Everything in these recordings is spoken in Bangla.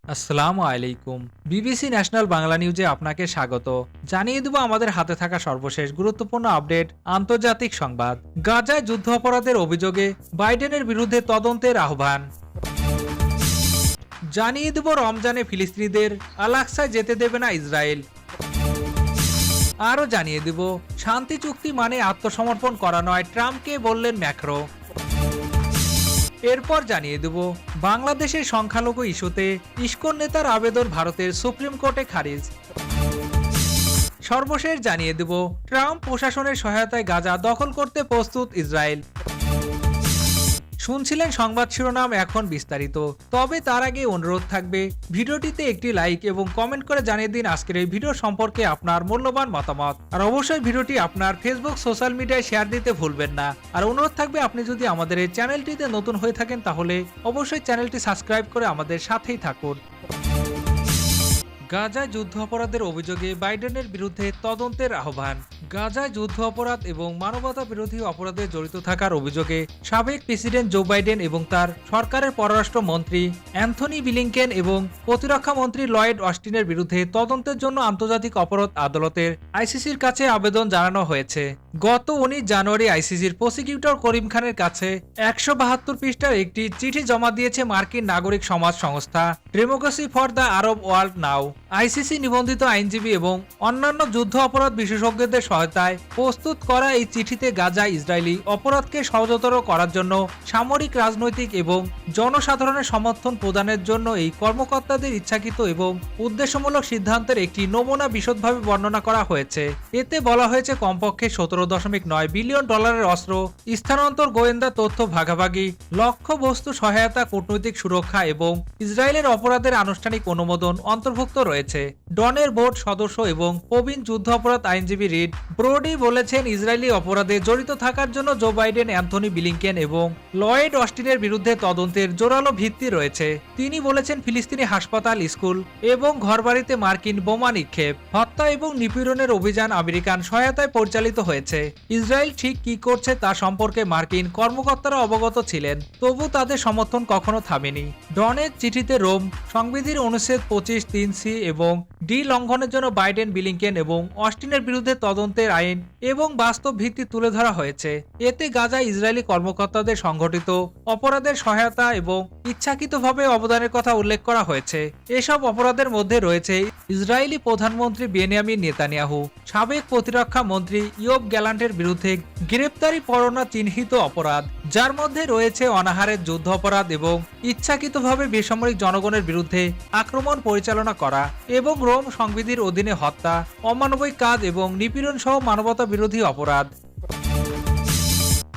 আসসালামু আলাইকুম। বিবিসি ন্যাশনাল বাংলা নিউজে আপনাকে স্বাগত। জানিয়ে দেব আমাদের হাতে থাকা সর্বশেষ গুরুত্বপূর্ণ আপডেট। আন্তর্জাতিক সংবাদ। গাজায় যুদ্ধাপরাধের অভিযোগে বাইডেনের বিরুদ্ধে তদন্তের আহ্বান। জানিয়ে দেব রমজানে ফিলিস্তিনিদের আল-আকসায় যেতে দেবে না ইসরায়েল। আরও জানিয়ে দেব শান্তি চুক্তি মানে আত্মসমর্পণ করা নয়, ট্রাম্পকে বললেন ম্যাক্রো। এরপর জানিয়ে দেব বাংলাদেশের সংখ্যালঘু ইস্যুতে ইসকন নেতার আবেদন ভারতের সুপ্রিম কোর্টে খারিজ। সর্বশেষ জানিয়ে দেব ট্রাম্প প্রশাসনের সহায়তায় গাজা দখল করতে প্রস্তুত ইসরায়েল। শুনছিলেন সংবাদ শিরোনাম, এখন বিস্তারিত। তবে তার আগে অনুরোধ থাকবে ভিডিওটিতে একটি লাইক এবং কমেন্ট করে জানিয়ে দিন আজকের এই ভিডিও সম্পর্কে আপনার মূল্যবান মতামত। আর অবশ্যই ভিডিওটি আপনার ফেসবুক সোশ্যাল মিডিয়ায় শেয়ার দিতে ভুলবেন না। আর অনুরোধ থাকবে আপনি যদি আমাদের এই চ্যানেলটিতে নতুন হয়ে থাকেন তাহলে অবশ্যই চ্যানেলটি সাবস্ক্রাইব করে আমাদের সাথেই থাকুন। গাজায় যুদ্ধ অপরাধের অভিযোগে বাইডেনের বিরুদ্ধে তদন্তের আহ্বান। গাজায় যুদ্ধ অপরাধ এবং মানবতা বিরোধী অপরাধে জড়িত থাকার অভিযোগে সাবেক প্রেসিডেন্ট জো বাইডেন এবং তার সরকারের পররাষ্ট্র মন্ত্রী অ্যান্থনি ব্লিংকেন এবং প্রতিরক্ষা মন্ত্রী লয়েড অস্টিনের বিরুদ্ধে তদন্তের জন্য আন্তর্জাতিক অপরাধ আদালতের আইসিসির কাছে আবেদন জানানো হয়েছে। গত 19 জানুয়ারি আইসিসির প্রসিকিউটর করিম খানের কাছে 172 পৃষ্ঠার একটি চিঠি জমা দিয়েছে মার্কিন নাগরিক সমাজ সংস্থা democracy for the Arab world now. ICC নিবন্ধিত আইনজীবী এবং অন্যান্য যুদ্ধ অপরাধ বিশেষজ্ঞদের সহায়তায় প্রস্তুত করা এই চিঠিতে গাজায় ইসরায়েলি অপরাধকে সহজতর করার জন্য সামরিক, রাজনৈতিক এবং জনসাধারণের সমর্থন প্রদানের জন্য এই কর্মকর্তাদের ইচ্ছাকৃত এবং উদ্দেশ্যমূলক সিদ্ধান্তের একটি নমুনা বিশদভাবে বর্ণনা করা হয়েছে। এতে বলা হয়েছে কমপক্ষে 17.9 বিলিয়ন ডলারের অস্ত্র স্থানান্তর, গোয়েন্দা তথ্য ভাগাভাগি, লক্ষ্যবস্তু সহায়তা, কূটনৈতিক সুরক্ষা এবং ইসরায়েলের অপরাধের আনুষ্ঠানিক অনুমোদন অন্তর্ভুক্ত রয়েছে। ডনের বোর্ড সদস্য এবং প্রবীণ যুদ্ধ অপরাধ আইনজীবী রিড ব্রোডি বলেছেন, ইসরায়েলি অপরাধে জড়িত থাকার জন্য জো বাইডেন, অ্যান্থনি ব্লিংকেন এবং লয়েড অস্টিনের বিরুদ্ধে তদন্তের জোরালো ভিত্তি রয়েছে। তিনি বলেছেন, ফিলিস্তিনি হাসপাতাল, স্কুল এবং ঘরবাড়িতে মার্কিন বোমা নিক্ষেপ, হত্যা এবং নিপীড়নের অভিযান আমেরিকান সহায়তায় পরিচালিত হয়েছে। ইসরায়েল ঠিক কি করছে তা সম্পর্কে মার্কিন কর্মকর্তারা অবগত ছিলেন, তবু তাদের সমর্থন কখনো থামেনি। ডনের চিঠিতে রোম সংবিধির অনুচ্ছেদ 25(3)(c) এবং ডি লঙ্ঘনের জন্য বাইডেন, ব্লিংকেন এবং অস্টিনের বিরুদ্ধে তদন্তের আইন এবং বাস্তব ভিত্তি তুলে ধরা হয়েছে। এতে গাজায় ইসরায়েলি কর্মকর্তাদের সংঘটিত অপরাধের সহায়তা এবং ইচ্ছাকৃতভাবে অবদানের কথা উল্লেখ করা হয়েছে। এসব অপরাধের মধ্যে রয়েছে ইসরায়েলি প্রধানমন্ত্রী বেনিয়ামিন নেতানিয়াহু, সাবেক প্রতিরক্ষা মন্ত্রী ইয়োব গ্যালান্টের বিরুদ্ধে গ্রেপ্তারি পরোয়ানা চিহ্নিত অপরাধ, যার মধ্যে রয়েছে অনাহারের যুদ্ধ অপরাধ এবং ইচ্ছাকৃতভাবে বেসামরিক জনগণের বিরুদ্ধে আক্রমণ পরিচালনা করা এবং রোম সংবিধির অধীনে হত্যা, অমানবিক কাজ এবং নিপীড়ন সহ মানবতা বিরোধী অপরাধ।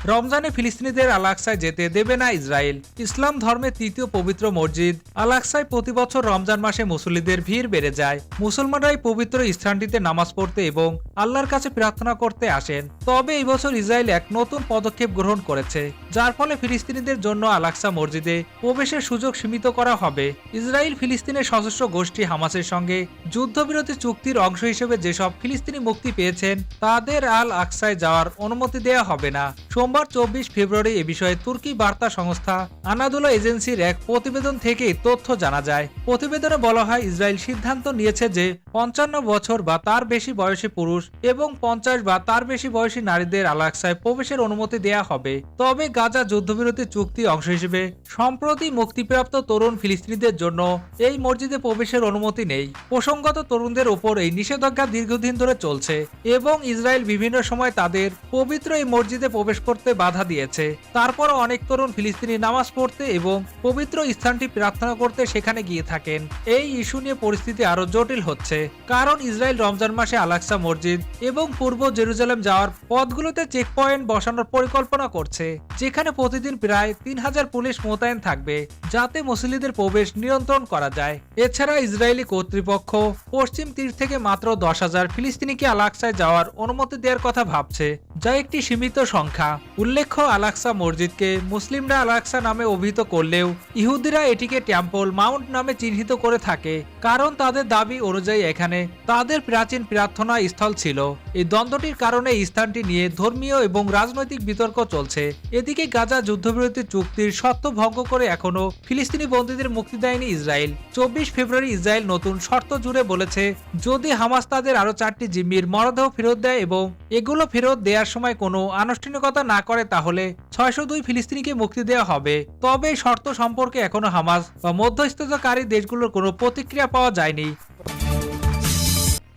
রমজানে ফিলিস্তিনিদের আল-আকসায় যেতে দেবে না ইসরায়েল। ইসলাম ধর্মের তৃতীয় পবিত্র মসজিদ আল-আকসায় প্রতি বছর রমজান মাসে মুসল্লিদের ভিড় বেড়ে যায়। মুসলমানরা এই পবিত্র স্থানটিতে নামাজ পড়তে এবং আল্লাহর কাছে প্রার্থনা করতে আসেন। তবে এই বছর ইসরায়েল এক নতুন পদক্ষেপ গ্রহণ করেছে, যার ফলে ফিলিস্তিনিদের জন্য আল-আকসা মসজিদে প্রবেশের সুযোগ সীমিত করা হবে। ইসরায়েল ফিলিস্তিনের সশস্ত্র গোষ্ঠী হামাসের সঙ্গে যুদ্ধবিরতি চুক্তির অংশ হিসেবে যেসব ফিলিস্তিনি মুক্তি পেয়েছেন তাদের আল-আকসায় যাওয়ার অনুমতি দেওয়া হবে না। সোমবার 24 ফেব্রুয়ারি এ বিষয়ে তুর্কি বার্তা সংস্থা আনাদোলো এজেন্সির এক প্রতিবেদন থেকে তথ্য জানা যায়। প্রতিবেদনে বলা হয়, ইসরায়েল সিদ্ধান্ত নিয়েছে যে 55 বছর বা তার বেশি বয়সী পুরুষ এবং 50 বা তার বেশি বয়সী নারীদের আল-আকসায় প্রবেশের অনুমতি দেয়া হবে। তবে গাজা যুদ্ধবিরতি চুক্তি অংশ হিসেবে সম্প্রতি মুক্তিপ্রাপ্ত তরুণ ফিলিস্তিনিদের জন্য এই মসজিদে প্রবেশের অনুমতি নেই। প্রসঙ্গত, তরুণদের ওপর এই নিষেধাজ্ঞা দীর্ঘদিন ধরে চলছে এবং ইসরায়েল বিভিন্ন সময় তাদের পবিত্র এই মসজিদে প্রবেশ করতে বাধা দিয়েছে। তারপরও অনেক তরুণ ফিলিস্তিনি নামাজ পড়তে এবং পবিত্র স্থানটি প্রার্থনা করতে সেখানে গিয়ে থাকেন। এই ইস্যু নিয়ে পরিস্থিতি আরো জটিল হচ্ছে, কারণ ইসরায়েল রমজান মাসে আল-আকসা মসজিদ এবং পূর্ব জেরুজালেম যাওয়ার পথগুলোতে চেকপয়েন্ট বসানোর পরিকল্পনা করছে, যেখানে প্রতিদিন প্রায় 3000 পুলিশ মোতায়েন থাকবে, যাতে মুসল্লিদের প্রবেশ নিয়ন্ত্রণ করা যায়। এছাড়া ইসরায়েলি কর্তৃপক্ষ পশ্চিম তীর থেকে মাত্র 10,000 ফিলিস্তিনিকে আল-আকসায় যাওয়ার অনুমতি দেওয়ার কথা ভাবছে, যা একটি সীমিত সংখ্যা। উল্লেখ্য, আল-আকসা মসজিদকে মুসলিমরা আল-আকসা নামে অভিহিত করলেও ইহুদিরা এটিকে টেম্পল মাউন্ট নামে চিহ্নিত করে থাকে, কারণ তাদের দাবি অনুযায়ী এখানে তাদের প্রাচীন প্রার্থনা স্থল ছিল। এই দ্বন্দ্বটির কারণে এই স্থানটি নিয়ে ধর্মীয় এবং রাজনৈতিক বিতর্ক চলছে। এদিকে গাজা যুদ্ধবিরতি চুক্তির শর্ত ভঙ্গ করে এখনো ফিলিস্তিনি বন্দীদের মুক্তি দেয়নি ইসরায়েল। 24 ফেব্রুয়ারি ইসরায়েল নতুন শর্ত জুড়ে বলেছে, যদি হামাস তাদের আরো 4টি জিম্মির মরদেহ ফেরত দেয় এবং এগুলো ফেরত দেওয়ার সময় কোনো আনুষ্ঠানিকতা না করে, তাহলে 602 ফিলিস্তিনিকে মুক্তি দেওয়া হবে। তবে এই শর্ত সম্পর্কে এখনো হামাস বা মধ্যস্থতাকারী দেশগুলোর কোনো প্রতিক্রিয়া পাওয়া যায়নি।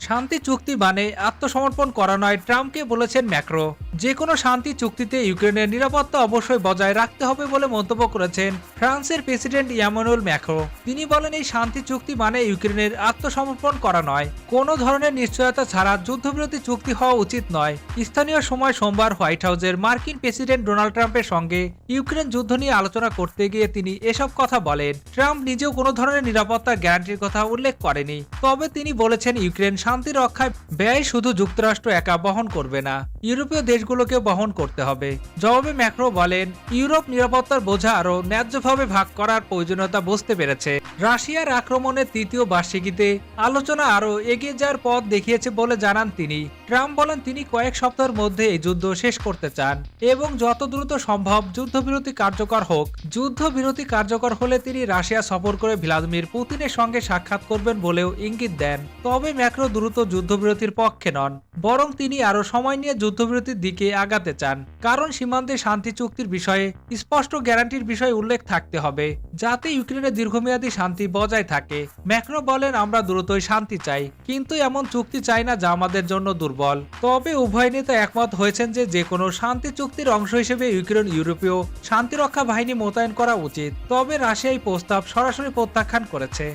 শান্তি চুক্তি মানে আত্মসমর্পণ করা নয়, ট্রাম্পকে বলেছেন ম্যাক্রো। যে কোনো শান্তি চুক্তিতে ইউক্রেনের নিরাপত্তা অবশ্যই বজায় রাখতে হবে বলে মন্তব্য করেছেন ফ্রান্সের প্রেসিডেন্ট ইমানুয়েল ম্যাক্রো। তিনি বলেন, এই শান্তি চুক্তি মানে ইউক্রেনের আত্মসমর্পণ করা নয়। কোনো ধরনের নিশ্চয়তা ছাড়া যুদ্ধবিরতি চুক্তি হওয়া উচিত নয়। স্থানীয় সময় সোমবার হোয়াইট হাউসের মার্কিন প্রেসিডেন্ট ডোনাল্ড ট্রাম্পের সঙ্গে ইউক্রেন যুদ্ধ নিয়ে আলোচনা করতে গিয়ে তিনি এসব কথা বলেন। ট্রাম্প নিজেও কোনো ধরনের নিরাপত্তার গ্যারান্টির কথা উল্লেখ করেনি, তবে তিনি বলেছেন ইউক্রেন শান্তি রক্ষায় ব্যয় শুধু যুক্তরাষ্ট্র একা বহন করবে না, ইউরোপীয় দেশগুলোকে বহন করতে হবে। জবাবে ম্যাক্রো বলেন, ইউরোপ নিরাপত্তার বোঝা আরও ন্যায্যভাবে ভাগ করার প্রয়োজনীয়তা বুঝতে পেরেছে। রাশিয়ার আক্রমণের 3য় বার্ষিকীতে আলোচনা আরও এগিয়ে যাওয়ার পথ দেখিয়েছে বলে জানান তিনি। ট্রাম্প বলেন, তিনি কয়েক সপ্তাহের মধ্যে এই যুদ্ধ শেষ করতে চান এবং যত দ্রুত সম্ভব যুদ্ধবিরতি কার্যকর হোক। যুদ্ধবিরতি কার্যকর হলে তিনি রাশিয়া সফর করে ভ্লাদিমির পুতিনের সঙ্গে সাক্ষাৎ করবেন বলেও ইঙ্গিত দেন। তবে ম্যাক্রো দ্রুত যুদ্ধবিরতির পক্ষে নন, বরং তিনি আরও সময় নিয়ে যুদ্ধবিরতির দিকে আগাতে চান, কারণ সীমান্তে শান্তি চুক্তির বিষয়ে স্পষ্ট গ্যারান্টির বিষয়ে উল্লেখ থাকতে হবে, যাতে ইউক্রেনের দীর্ঘমেয়াদী শান্তি বজায় থাকে। ম্যাক্রো বলেন, আমরা দ্রুতই শান্তি চাই, কিন্তু এমন চুক্তি চাই না যা আমাদের জন্য দুর্বল। তবে উভয় নেতা একমত হয়েছেন যে কোনো শান্তি চুক্তির অংশ হিসেবে ইউক্রেন ইউরোপীয় শান্তিরক্ষা বাহিনী মোতায়েন করা উচিত। তবে রাশিয়া এই প্রস্তাব সরাসরি প্রত্যাখ্যান করেছে।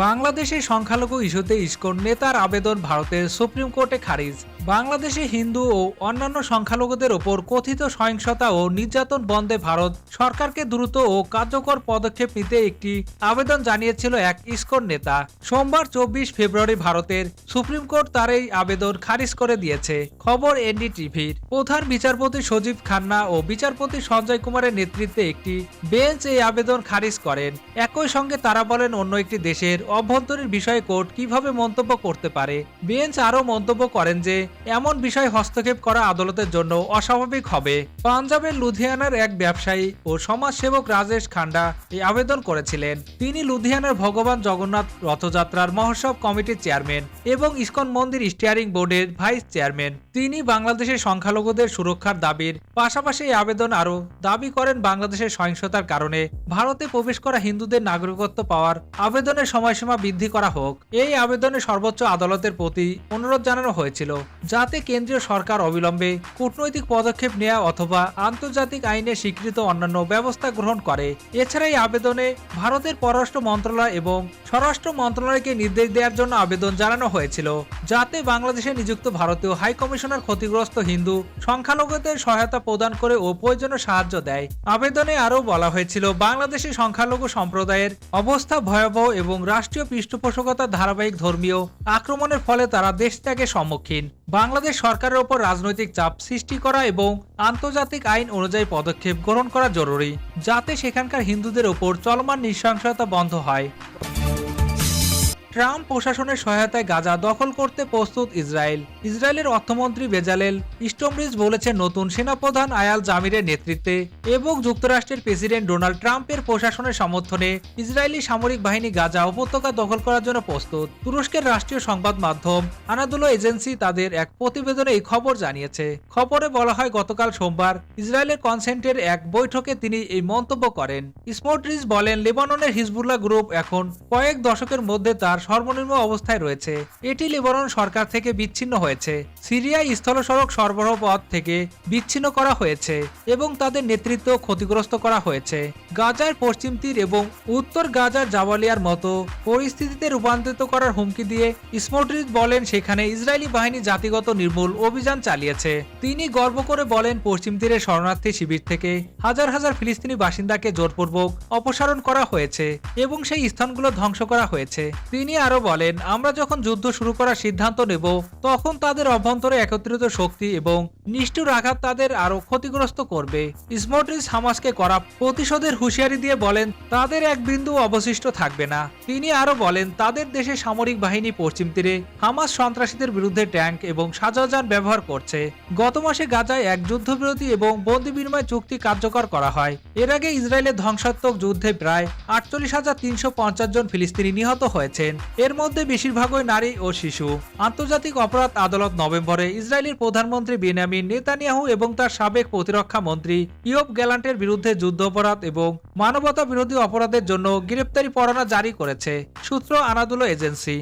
বাংলাদেশের সংখ্যালঘু ইস্যুতে ইসকন নেতার আবেদন ভারতের সুপ্রিম কোর্টে খারিজ। বাংলাদেশে হিন্দু ও অন্যান্য সংখ্যালঘুদের ওপর কথিত সহিংসতা ও নির্যাতন বন্ধে ভারত সরকারকে দ্রুত ও কার্যকর পদক্ষেপ নিতে একটি আবেদন জানিয়েছিল এক ইসকন নেতা। সোমবার 24 ফেব্রুয়ারি ভারতের সুপ্রিম কোর্ট তার এই আবেদন খারিজ করে দিয়েছে। খবর এনডিটিভির। প্রধান বিচারপতি সজীব খান্না ও বিচারপতি সঞ্জয় কুমারের নেতৃত্বে একটি বেঞ্চ এই আবেদন খারিজ করেন। একই সঙ্গে তারা বলেন, অন্য একটি দেশের অভ্যন্তরীণ বিষয়ে কোর্ট কিভাবে মন্তব্য করতে পারে। বেঞ্চ আরও মন্তব্য করেন যে এমন বিষয় হস্তক্ষেপ করা আদালতের জন্য অস্বাভাবিক হবে। পাঞ্জাবের লুধিয়ানার এক ব্যবসায়ী ও সমাজসেবক রাজেশ খান্ডা এই আবেদন করেছিলেন। তিনি লুধিয়ানার ভগবান জগন্নাথ রথযাত্রার মহোৎসব কমিটির চেয়ারম্যান এবং ইসকন মন্দির স্টিয়ারিং বোর্ডের ভাইস চেয়ারম্যান। তিনি বাংলাদেশের সংখ্যালঘুদের সুরক্ষার দাবির পাশাপাশি এই আবেদন আরও দাবি করেন, বাংলাদেশের সহিংসতার কারণে ভারতে প্রবেশ করা হিন্দুদের নাগরিকত্ব পাওয়ার আবেদনের সময়সীমা বৃদ্ধি করা হোক। এই আবেদনে সর্বোচ্চ আদালতের প্রতি অনুরোধ জানানো হয়েছিল, যাতে কেন্দ্রীয় সরকার অবিলম্বে কূটনৈতিক পদক্ষেপ নেওয়া অথবা আন্তর্জাতিক আইনে স্বীকৃত অন্যান্য ব্যবস্থা গ্রহণ করে। এছাড়া এই আবেদনে ভারতের পররাষ্ট্র মন্ত্রণালয় এবং স্বরাষ্ট্র মন্ত্রণালয়কে নির্দেশ দেওয়ার জন্য আবেদন জানানো হয়েছিল, যাতে বাংলাদেশে নিযুক্ত ভারতীয় হাই কমিশনার ক্ষতিগ্রস্ত হিন্দু সংখ্যালঘুদের সহায়তা প্রদান করে ও প্রয়োজনীয় সাহায্য দেয়। আবেদনে আরও বলা হয়েছিল, বাংলাদেশি সংখ্যালঘু সম্প্রদায়ের অবস্থা ভয়াবহ এবং রাষ্ট্রীয় পৃষ্ঠপোষকতার ধারাবাহিক ধর্মীয় আক্রমণের ফলে তারা দেশ ত্যাগের সম্মুখীন। বাংলাদেশ সরকারের উপর রাজনৈতিক চাপ সৃষ্টি করা এবং আন্তর্জাতিক আইন অনুযায়ী পদক্ষেপ গ্রহণ করা জরুরি, যাতে সেখানকার হিন্দুদের উপর চলমান নৃশংসতা বন্ধ হয়। ট্রাম্প প্রশাসনের সহায়তায় গাজা দখল করতে প্রস্তুত ইসরায়েল। ইসরায়েলের অর্থমন্ত্রী বেজালেল স্টোমরিজ বলেছেন, নতুন সেনাপ্রধান আয়াল জামিরের নেতৃত্বে এবং যুক্তরাষ্ট্রের প্রেসিডেন্ট ডোনাল্ড ট্রাম্পের প্রশাসনের সমর্থনে ইসরায়েলি সামরিক বাহিনী গাজা উপত্যকা দখল করার জন্য প্রস্তুত। তুরস্কের রাষ্ট্রীয় সংবাদ মাধ্যম আনাদোলো এজেন্সি তাদের এক প্রতিবেদনে এই খবর জানিয়েছে। খবরে বলা হয়, গতকাল সোমবার ইসরায়েলের কনসেন্টের এক বৈঠকে তিনি এই মন্তব্য করেন। স্মোটরিচ বলেন, লেবাননের হিজবুল্লাহ গ্রুপ এখন কয়েক দশকের মধ্যে তার সর্বনিম্ন অবস্থায় রয়েছে। এটি লেবানন সরকার থেকে বিচ্ছিন্ন হয়েছে, সিরিয়ায় স্থল সড়ক সরবরাহ পথ থেকে বিচ্ছিন্ন করা হয়েছে এবং তাদের নেতৃত্ব ক্ষতিগ্রস্ত করা হয়েছে। গাজার পশ্চিম তীর এবং উত্তর গাজার জাবালিয়ার মতো পরিস্থিতিতে রূপান্তরিত করার হুমকি দিয়ে স্মোটরিচ বলেন, সেখানে ইসরায়েলি বাহিনী জাতিগত নির্মূল অভিযান চালিয়েছে। তিনি গর্ব করে বলেন, পশ্চিম তীরের শরণার্থী শিবির থেকে হাজার হাজার ফিলিস্তিনি বাসিন্দাকে জোরপূর্বক অপসারণ করা হয়েছে এবং সেই স্থানগুলো ধ্বংস করা হয়েছে। তিনি তিনি আরো বলেন, আমরা যখন যুদ্ধ শুরু করার সিদ্ধান্ত নেব তখন তাদের অভ্যন্তরে একত্রিত শক্তি এবং নিষ্ঠুর আঘাত তাদের আরো ক্ষতিগ্রস্ত করবে। স্মোট্রিচ হামাসকে করা প্রতিশোধের হুঁশিয়ারি দিয়ে বলেন তাদের এক বিন্দু অবশিষ্ট থাকবে না। তিনি আরো বলেন তাদের দেশে সামরিক বাহিনী পশ্চিম তীরে হামাস সন্ত্রাসীদের বিরুদ্ধে ট্যাঙ্ক এবং সাজাযান ব্যবহার করছে। গত মাসে গাজায় এক যুদ্ধবিরতি এবং বন্দি বিনিময় চুক্তি কার্যকর করা হয়। এর আগে ইসরায়েলের ধ্বংসাত্মক যুদ্ধে প্রায় 48,350 জন ফিলিস্তিনি নিহত হয়েছেন। এর মধ্যে বেশিরভাগই নারী ও শিশু। আন্তর্জাতিক অপরাধ আদালত নভেম্বরে ইসরায়েলের প্রধানমন্ত্রী বেনিয়ামিন নেতানিয়াহু এবং তার সাবেক প্রতিরক্ষা মন্ত্রী ইয়োব গ্যালান্টের বিরুদ্ধে যুদ্ধাপরাধ এবং মানবতা বিরোধী অপরাধের জন্য গ্রেপ্তারি পরোয়ানা জারি করেছে, সূত্র আনাদুলো এজেন্সি।